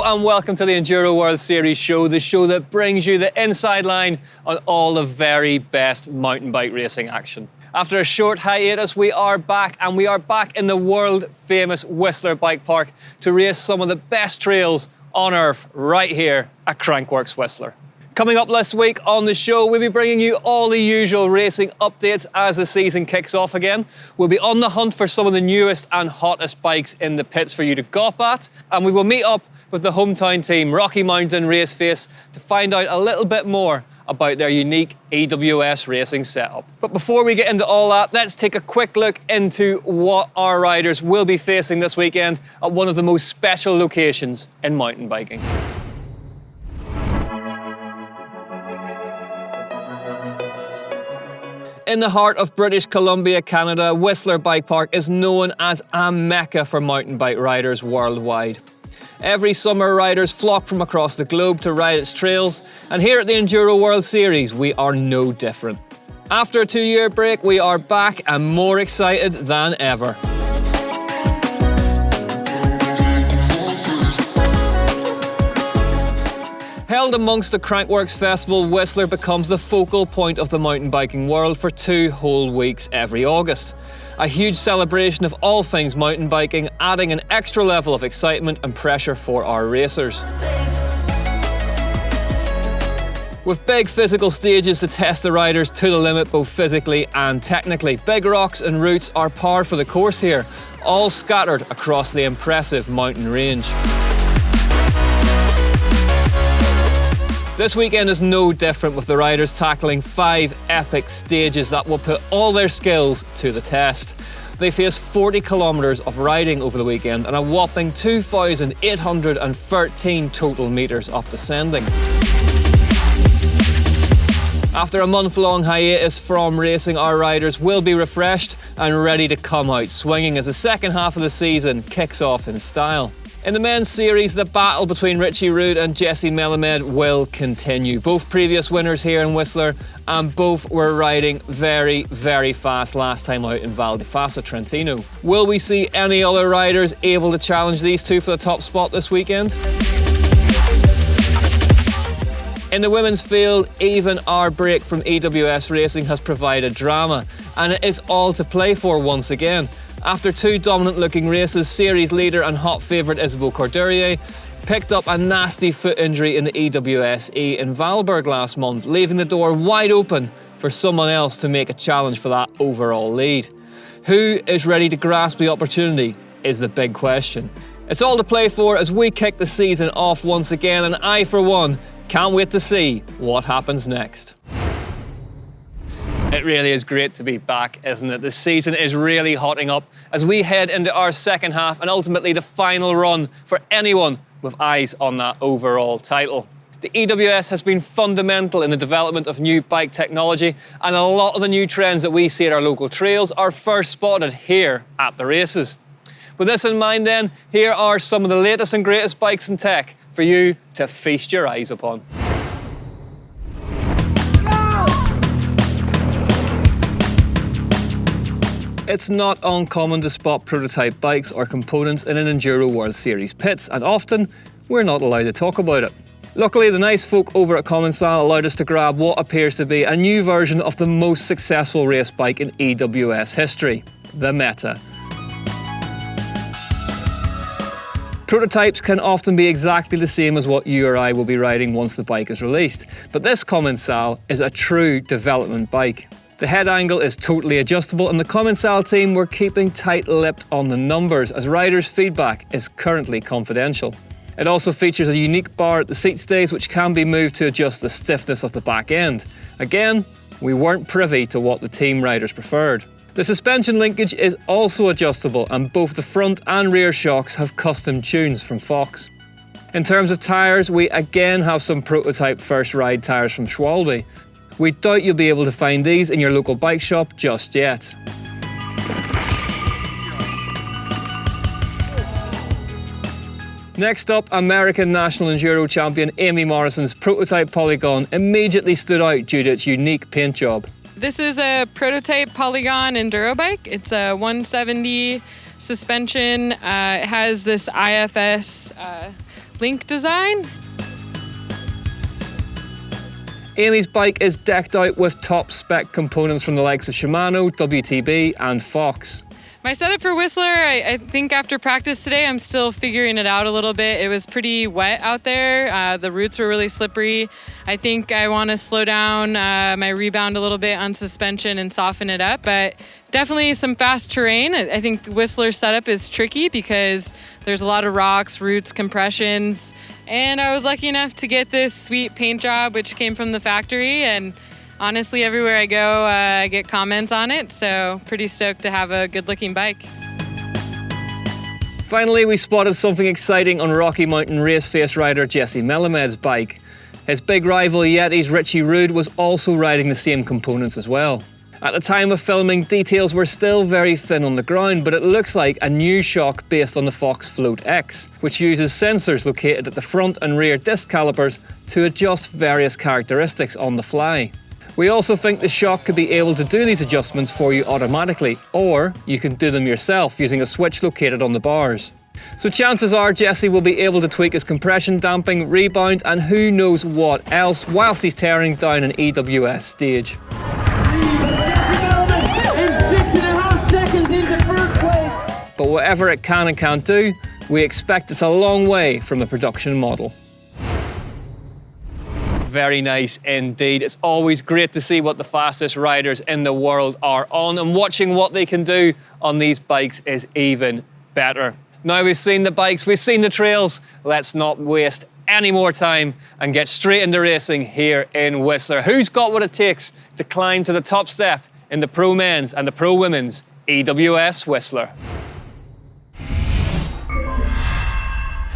and welcome to the Enduro World Series show, the show that brings you the inside line on all the very best mountain bike racing action. After a short hiatus, we are back, and we are back in the world-famous Whistler Bike Park to race some of the best trails on earth right here at Crankworx Whistler. Coming up this week on the show, we'll be bringing you all the usual racing updates as the season kicks off again. We'll be on the hunt for some of the newest and hottest bikes in the pits for you to gawp at, and we will meet up with the hometown team, Rocky Mountain Raceface, to find out a little bit more about their unique EWS racing setup. But before we get into all that, let's take a quick look into what our riders will be facing this weekend at one of the most special locations in mountain biking. In the heart of British Columbia, Canada, Whistler Bike Park is known as a mecca for mountain bike riders worldwide. Every summer, riders flock from across the globe to ride its trails, and here at the Enduro World Series, we are no different. After a 2-year break, we are back and more excited than ever. Held amongst the Crankworx Festival, Whistler becomes the focal point of the mountain biking world for 2 whole weeks every August. A huge celebration of all things mountain biking, adding an extra level of excitement and pressure for our racers. With big physical stages to test the riders to the limit both physically and technically, big rocks and roots are par for the course here, all scattered across the impressive mountain range. This weekend is no different, with the riders tackling 5 epic stages that will put all their skills to the test. They face 40 kilometres of riding over the weekend and a whopping 2,813 total metres of descending. After a month-long hiatus from racing, our riders will be refreshed and ready to come out swinging as the second half of the season kicks off in style. In the men's series, the battle between Richie Rude and Jesse Melamed will continue. Both previous winners here in Whistler, and both were riding very, very fast last time out in Val di Fassa, Trentino. Will we see any other riders able to challenge these two for the top spot this weekend? In the women's field, even our break from EWS Racing has provided drama, and it is all to play for once again. After 2 dominant-looking races, series leader and hot favourite Isabel Cordurier picked up a nasty foot injury in the EWSE in Valberg last month, leaving the door wide open for someone else to make a challenge for that overall lead. Who is ready to grasp the opportunity is the big question. It's all to play for as we kick the season off once again, and I, for one, can't wait to see what happens next. It really is great to be back, isn't it? The season is really hotting up as we head into our second half and ultimately the final run for anyone with eyes on that overall title. The EWS has been fundamental in the development of new bike technology, and a lot of the new trends that we see at our local trails are first spotted here at the races. With this in mind then, here are some of the latest and greatest bikes and tech for you to feast your eyes upon. It's not uncommon to spot prototype bikes or components in an Enduro World Series pits, and often we're not allowed to talk about it. Luckily, the nice folk over at Commensal allowed us to grab what appears to be a new version of the most successful race bike in EWS history, the Meta. Prototypes can often be exactly the same as what you or I will be riding once the bike is released, but this Commensal is a true development bike. The head angle is totally adjustable, and the Commensal team were keeping tight-lipped on the numbers as riders' feedback is currently confidential. It also features a unique bar at the seat stays which can be moved to adjust the stiffness of the back end. Again, we weren't privy to what the team riders preferred. The suspension linkage is also adjustable, and both the front and rear shocks have custom tunes from Fox. In terms of tyres, we again have some prototype first ride tyres from Schwalbe. We doubt you'll be able to find these in your local bike shop just yet. Next up, American National Enduro Champion Amy Morrison's prototype Polygon immediately stood out due to its unique paint job. This is a prototype Polygon enduro bike. It's a 170 suspension. It has this IFS link design. Amy's bike is decked out with top spec components from the likes of Shimano, WTB and Fox. My setup for Whistler, I think after practice today, I'm still figuring it out a little bit. It was pretty wet out there. The roots were really slippery. I think I want to slow down my rebound a little bit on suspension and soften it up, but definitely some fast terrain. I think Whistler setup is tricky because there's a lot of rocks, roots, compressions, and I was lucky enough to get this sweet paint job, which came from the factory, and honestly, everywhere I go, I get comments on it, so pretty stoked to have a good-looking bike. Finally, we spotted something exciting on Rocky Mountain race face rider Jesse Melamed's bike. His big rival Yeti's Richie Rude was also riding the same components as well. At the time of filming, details were still very thin on the ground, but it looks like a new shock based on the Fox Float X, which uses sensors located at the front and rear disc calipers to adjust various characteristics on the fly. We also think the shock could be able to do these adjustments for you automatically, or you can do them yourself using a switch located on the bars. So chances are Jesse will be able to tweak his compression, damping, rebound and who knows what else whilst he's tearing down an EWS stage. But whatever it can and can't do, we expect it's a long way from the production model. Very nice indeed. It's always great to see what the fastest riders in the world are on, and watching what they can do on these bikes is even better. Now we've seen the bikes, we've seen the trails, let's not waste any more time and get straight into racing here in Whistler. Who's got what it takes to climb to the top step in the Pro Men's and the Pro Women's EWS Whistler?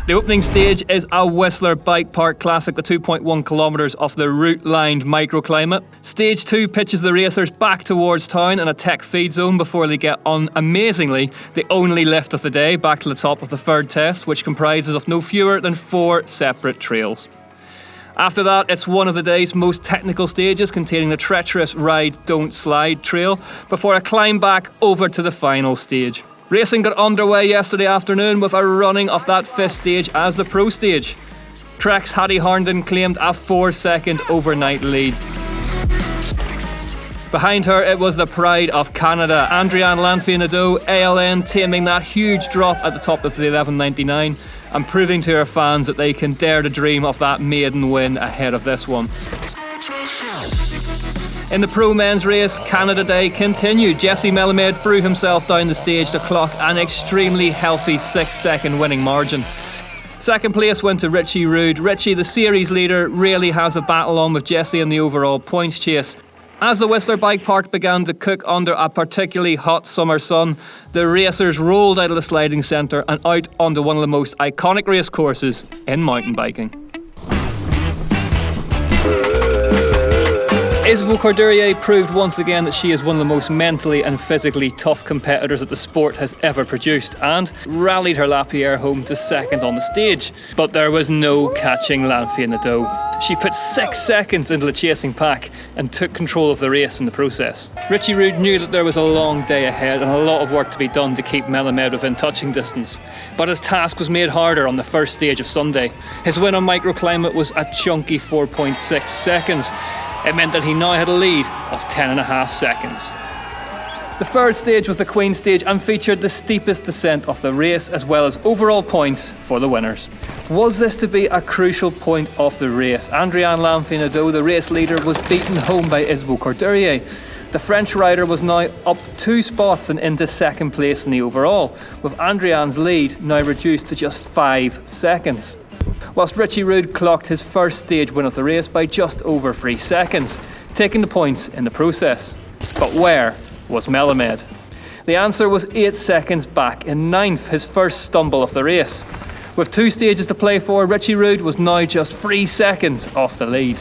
The opening stage is a Whistler Bike Park Classic, the 2.1 kilometres of the route-lined microclimate. Stage 2 pitches the racers back towards town in a tech feed zone before they get on, amazingly, the only lift of the day, back to the top of the third test, which comprises of no fewer than 4 separate trails. After that, it's one of the day's most technical stages, containing the treacherous Ride Don't Slide trail, before a climb back over to the final stage. Racing got underway yesterday afternoon with a running of that 5th stage as the pro stage. Trek's Hattie Harnden claimed a 4-second overnight lead. Behind her, it was the pride of Canada, Andriane Lanfey-Nadeau, ALN, taming that huge drop at the top of the 11.99 and proving to her fans that they can dare to dream of that maiden win ahead of this one. In the Pro Men's race, Canada Day continued. Jesse Melamed threw himself down the stage to clock an extremely healthy 6-second winning margin. Second place went to Richie Rude. Richie, the series leader, really has a battle on with Jesse in the overall points chase. As the Whistler Bike Park began to cook under a particularly hot summer sun, the racers rolled out of the sliding centre and out onto one of the most iconic race courses in mountain biking. Isabel Cordurier proved once again that she is one of the most mentally and physically tough competitors that the sport has ever produced, and rallied her Lapierre home to second on the stage. But there was no catching Lanfey-Nadeau. She put 6 seconds into the chasing pack and took control of the race in the process. Richie Rude knew that there was a long day ahead and a lot of work to be done to keep Melamed within touching distance. But his task was made harder on the first stage of Sunday. His win on microclimate was a chunky 4.6 seconds. It meant that he now had a lead of 10.5 seconds. The third stage was the Queen stage and featured the steepest descent of the race, as well as overall points for the winners. Was this to be a crucial point of the race? Andriane Lanfey-Nadeau, the race leader, was beaten home by Isabel Cordurier. The French rider was now up 2 spots and into second place in the overall, with Andriane's lead now reduced to just 5 seconds. Whilst Richie Rude clocked his first stage win of the race by just over 3 seconds, taking the points in the process. But where was Melamed? The answer was 8 seconds back in 9th, his first stumble of the race. With 2 stages to play for, Richie Rude was now just 3 seconds off the lead.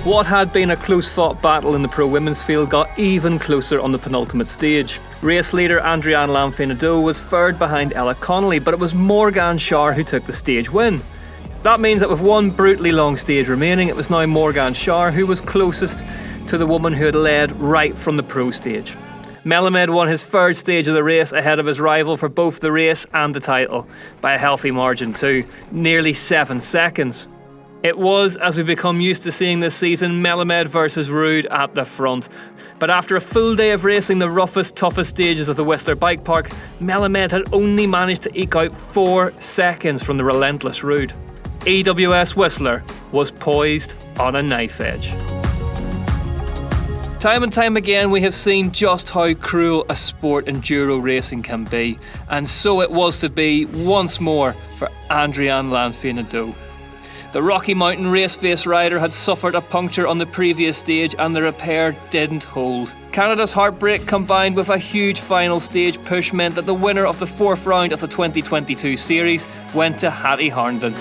What had been a close-fought battle in the pro women's field got even closer on the penultimate stage. Race leader Andriane Lanfey-Nadeau was third behind Ella Connolly, but it was Morgan Shar who took the stage win. That means that with one brutally long stage remaining, it was now Morgan Shar who was closest to the woman who had led right from the pro stage. Melamed won his third stage of the race ahead of his rival for both the race and the title, by a healthy margin too, nearly 7 seconds. It was, as we become used to seeing this season, Melamed versus Ruud at the front. But after a full day of racing the roughest, toughest stages of the Whistler bike park, Melamed had only managed to eke out 4 seconds from the relentless Ruud. EWS Whistler was poised on a knife edge. Time and time again we have seen just how cruel a sport enduro racing can be, and so it was to be once more for Adrian Lanfear-Nadeau. The Rocky Mountain race face rider had suffered a puncture on the previous stage and the repair didn't hold. Canada's heartbreak combined with a huge final stage push meant that the winner of the 4th round of the 2022 series went to Hattie Harnden.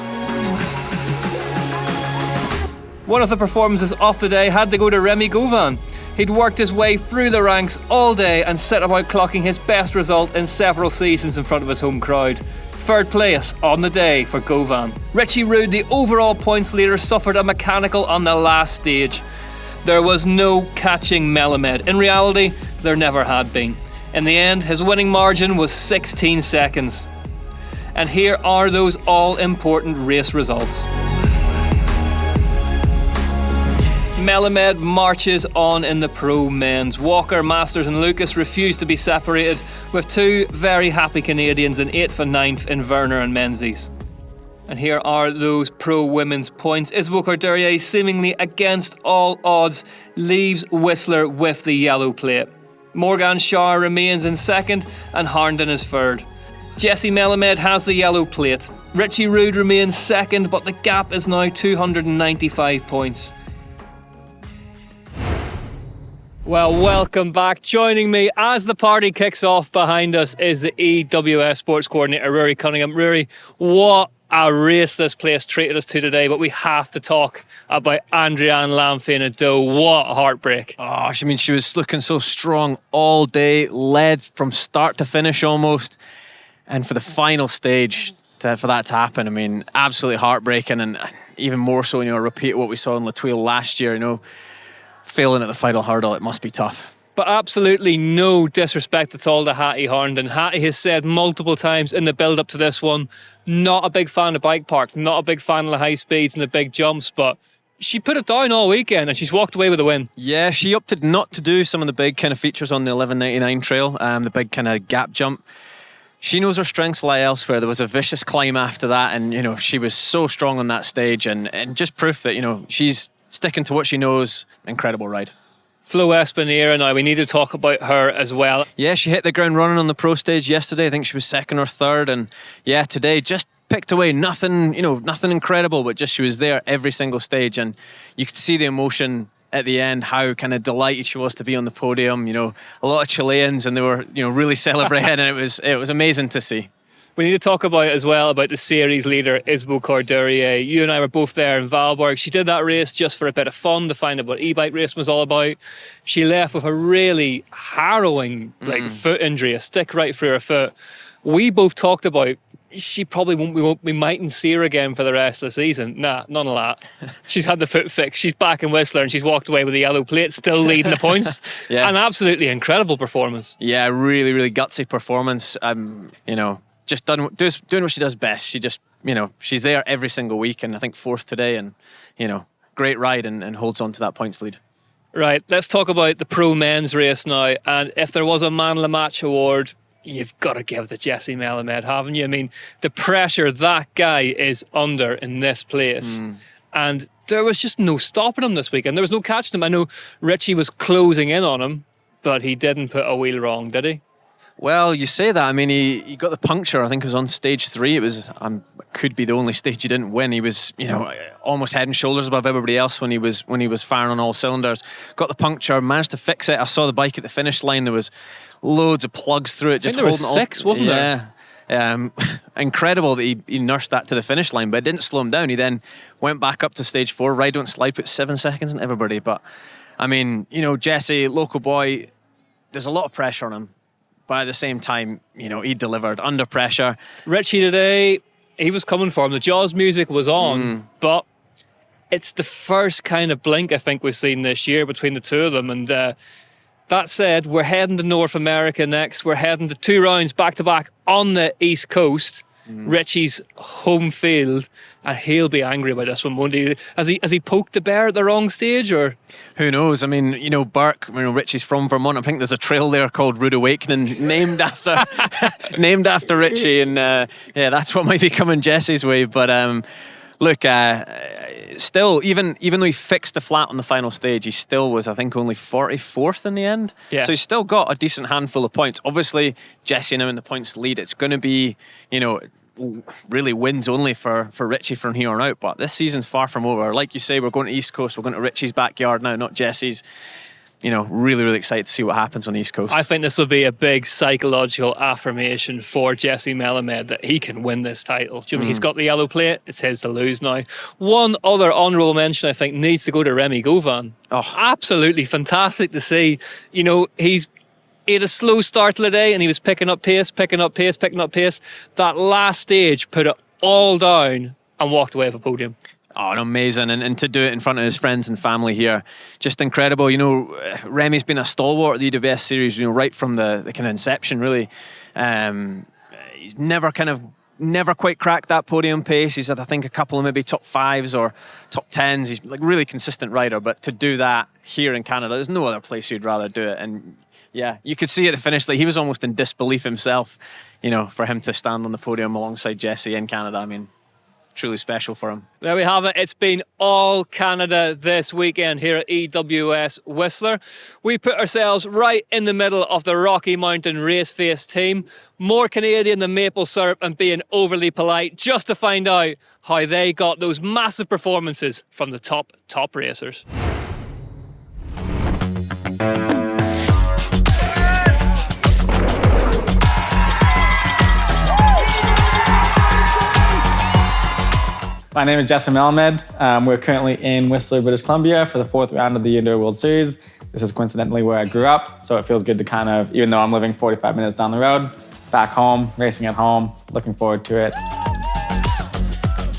One of the performances of the day had to go to Remy Govan. He'd worked his way through the ranks all day and set about clocking his best result in several seasons in front of his home crowd. 3rd place on the day for Govan. Richie Ruud, the overall points leader, suffered a mechanical on the last stage. There was no catching Melamed. In reality, there never had been. In the end, his winning margin was 16 seconds. And here are those all-important race results. Melamed marches on in the pro men's. Walker, Masters and Lucas refused to be separated, with 2 very happy Canadians in 8th and 9th in Werner and Menzies. And here are those pro women's points. Isabel Cordurier, seemingly against all odds, leaves Whistler with the yellow plate. Morgan Shaw remains in 2nd and Harnden is 3rd. Jesse Melamed has the yellow plate. Richie Ruud remains 2nd, but the gap is now 295 points. Well, welcome back. Joining me as the party kicks off behind us is the EWS Sports Coordinator, Rory Cunningham. Rory, what a race this place treated us to today, but we have to talk about Adrian Lanfear-Nadeau. What a heartbreak. Oh, I mean, she was looking so strong all day, led from start to finish almost. And for the final stage, for that to happen, I mean, absolutely heartbreaking, and even more so, repeat what we saw in La Tuile last year, failing at the final hurdle. It must be tough. But absolutely no disrespect at all to Hattie Harnden. Hattie has said multiple times in the build-up to this one, not a big fan of bike parks, not a big fan of the high speeds and the big jumps, but she put it down all weekend and she's walked away with a win. Yeah, she opted not to do some of the big kind of features on the 1199 trail, the big kind of gap jump. She knows her strengths lie elsewhere. There was a vicious climb after that, and she was so strong on that stage, and just proof that she's sticking to what she knows. Incredible ride. Flo Espinera, now we need to talk about her as well. Yeah, she hit the ground running on the pro stage yesterday. I think she was 2nd or 3rd, and yeah, today just picked away. Nothing incredible, but just she was there every single stage, and you could see the emotion at the end, how kind of delighted she was to be on the podium. A lot of Chileans, and they were really celebrating, and it was amazing to see. We need to talk about the series leader, Isabel Cordurier. You and I were both there in Valborg. She did that race just for a bit of fun, to find out what e-bike racing was all about. She left with a really harrowing foot injury, a stick right through her foot. We both talked about she probably we mightn't see her again for the rest of the season. Nah, none of that. She's had the foot fixed. She's back in Whistler and she's walked away with a yellow plate, still leading the points. Yeah. An absolutely incredible performance. Yeah, really, really gutsy performance. Just doing what she does best. She just, she's there every single week, and I think 4th today, and, great ride and holds on to that points lead. Right, let's talk about the pro men's race now. And if there was a Man of the Match award, you've got to give to Jesse Melamed, haven't you? I mean, the pressure that guy is under in this place. And there was just no stopping him this weekend. There was no catching him. I know Richie was closing in on him, but he didn't put a wheel wrong, did he? Well, you say that. I mean, he got the puncture. I think it was on stage 3. It was could be the only stage he didn't win. He was, almost head and shoulders above everybody else when he was firing on all cylinders. Got the puncture, managed to fix it. I saw the bike at the finish line. There was loads of plugs through it. I think there was 6, wasn't there? Yeah. Incredible that he nursed that to the finish line, but it didn't slow him down. He then went back up to stage 4. Ride don't slide, put 7 seconds in everybody. But I mean, Jesse, local boy, there's a lot of pressure on him. But at the same time, he delivered under pressure. Richie today, he was coming for him. The Jaws music was on, but it's the first kind of blink I think we've seen this year between the two of them. And That said, we're heading to North America next. We're heading to 2 rounds back-to-back on the East Coast. Richie's home field, and he'll be angry about this one, won't he? Has he poked the bear at the wrong stage, or? Who knows? I mean, Burke, Richie's from Vermont. I think there's a trail there called Rude Awakening named after Richie, and that's what might be coming Jesse's way. But look, still, even though he fixed the flat on the final stage, he still was, I think, only 44th in the end. Yeah. So he's still got a decent handful of points. Obviously, Jesse now in the points lead. It's going to be, really wins only for Richie from here on out. But this season's far from over. Like you say, we're going to East Coast. We're going to Richie's backyard now, not Jesse's. Really, really excited to see what happens on the East Coast. I think this will be a big psychological affirmation for Jesse Melamed that he can win this title. Do you mean he's got the yellow plate? It's his to lose now. One other honourable mention, I think, needs to go to Remy Govan. Oh, absolutely fantastic to see. He had a slow start to the day and he was picking up pace. That last stage put it all down and walked away with a podium. Oh, amazing. And to do it in front of his friends and family here, just incredible. Remy's been a stalwart of the EWS series, right from the kind of inception, really. He's never quite cracked that podium pace. He's had, I think, a couple of maybe top 5s or top 10s. He's like really consistent rider, but to do that here in Canada, there's no other place you'd rather do it. And yeah, you could see at the finish, like he was almost in disbelief himself, for him to stand on the podium alongside Jesse in Canada. I mean, truly special for him. There we have it. It's been all Canada this weekend here at EWS Whistler. We put ourselves right in the middle of the Rocky Mountain race face team. More Canadian than maple syrup and being overly polite, just to find out how they got those massive performances from the top racers. My name is Jesse Melamed. We're currently in Whistler, British Columbia for the 4th round of the Enduro World Series. This is coincidentally where I grew up, so it feels good to kind of, even though I'm living 45 minutes down the road, back home, racing at home, looking forward to it.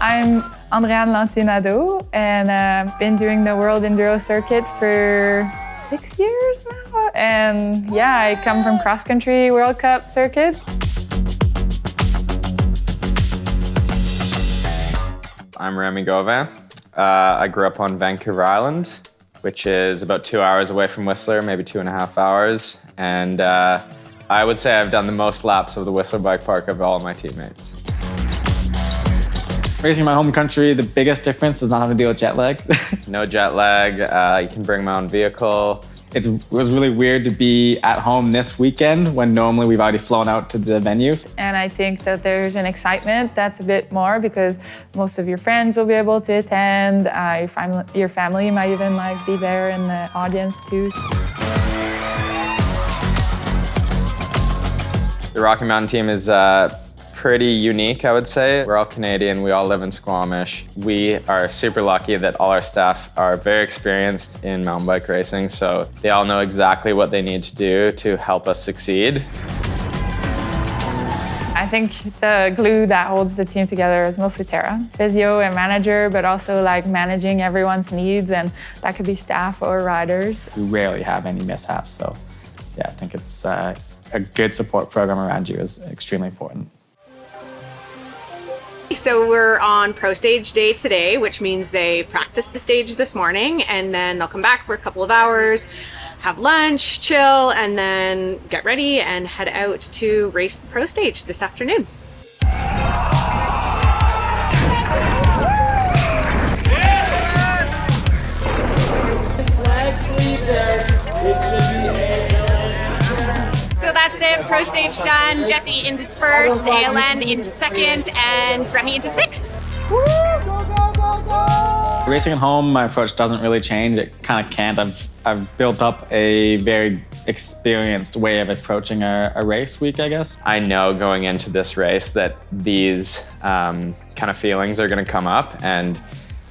I'm Andréane Lantinado, and I've been doing the World Enduro Circuit for 6 years now. And yeah, I come from cross-country World Cup circuits. I'm Remy Govan. I grew up on Vancouver Island, which is about 2 hours away from Whistler, maybe 2.5 hours. And I would say I've done the most laps of the Whistler Bike Park of all of my teammates. Racing in my home country, the biggest difference is not having to deal with jet lag. No jet lag, you can bring my own vehicle. It was really weird to be at home this weekend when normally we've already flown out to the venues. And I think that there's an excitement that's a bit more because most of your friends will be able to attend. Your family might even be there in the audience too. The Rocky Mountain team is pretty unique, I would say. We're all Canadian, we all live in Squamish. We are super lucky that all our staff are very experienced in mountain bike racing, so they all know exactly what they need to do to help us succeed. I think the glue that holds the team together is mostly Tara. Physio and manager, but also managing everyone's needs, and that could be staff or riders. We rarely have any mishaps, so yeah, I think it's a good support program around you is extremely important. So we're on Pro Stage Day today, which means they practiced the stage this morning and then they'll come back for a couple of hours, have lunch, chill, and then get ready and head out to race the Pro Stage this afternoon. So that's it, Pro Stage done. Jesse into first, ALN into second, and Remy into sixth. Racing at home, my approach doesn't really change. It kind of can't. I've built up a very experienced way of approaching a race week, I guess. I know going into this race that these kind of feelings are going to come up, and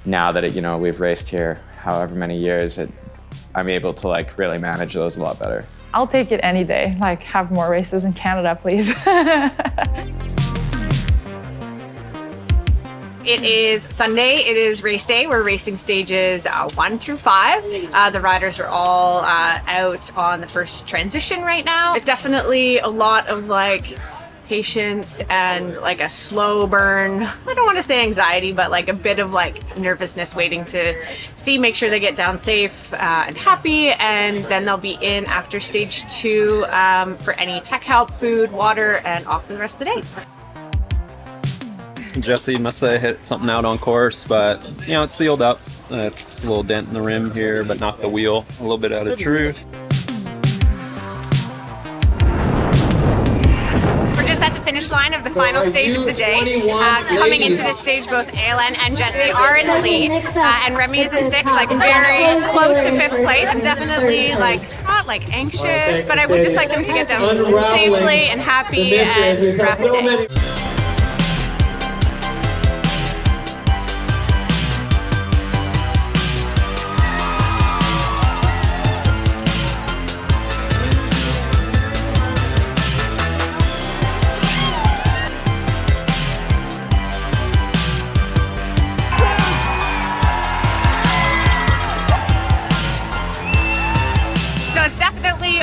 now that we've raced here however many years, I'm able to really manage those a lot better. I'll take it any day. Have more races in Canada, please. It is Sunday, it is race day. We're racing stages 1 through 5. The riders are all out on the first transition right now. It's definitely a lot of like patience and like a slow burn. I don't want to say anxiety, but like a bit of like nervousness, waiting to make sure they get down safe and happy, and then they'll be in after stage 2 for any tech help, food, water, and off for the rest of the day. Jesse must have hit something out on course, but you know, it's sealed up. It's just a little dent in the rim here, but knocked the wheel a little bit out of truth. We're just at the finish line of the final stage of the day. Coming into this stage, both Aylin and Jesse are in the lead, and Remy is in 6th, like very close to 5th place. I'm definitely like not like anxious, but I would just like them to get down safely and happy and wrap the day.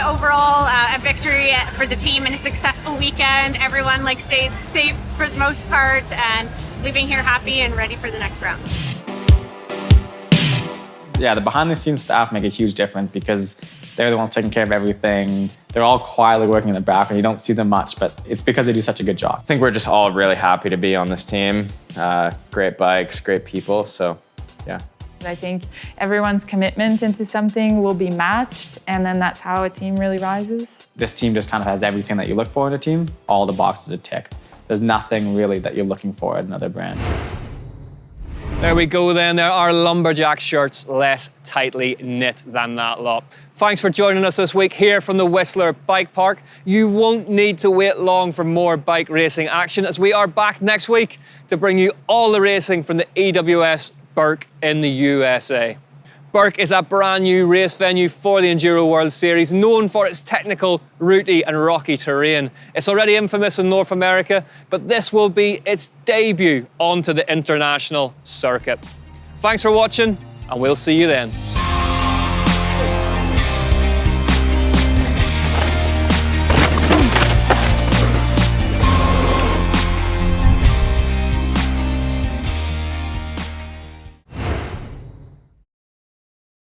Overall, a victory for the team and a successful weekend. Everyone like stayed safe for the most part and leaving here happy and ready for the next round. Yeah, the behind the scenes staff make a huge difference because they're the ones taking care of everything. They're all quietly working in the background. You don't see them much, but it's because they do such a good job. I think we're just all really happy to be on this team. Great bikes, great people, so yeah. I think everyone's commitment into something will be matched, and then that's how a team really rises. This team just kind of has everything that you look for in a team. All the boxes are ticked. There's nothing really that you're looking for at another brand. There we go then. There are lumberjack shirts less tightly knit than that lot. Thanks for joining us this week here from the Whistler Bike Park. You won't need to wait long for more bike racing action, as we are back next week to bring you all the racing from the EWS Burke in the USA. Burke is a brand new race venue for the Enduro World Series, known for its technical, rooty and rocky terrain. It's already infamous in North America, but this will be its debut onto the international circuit. Thanks for watching, and we'll see you then.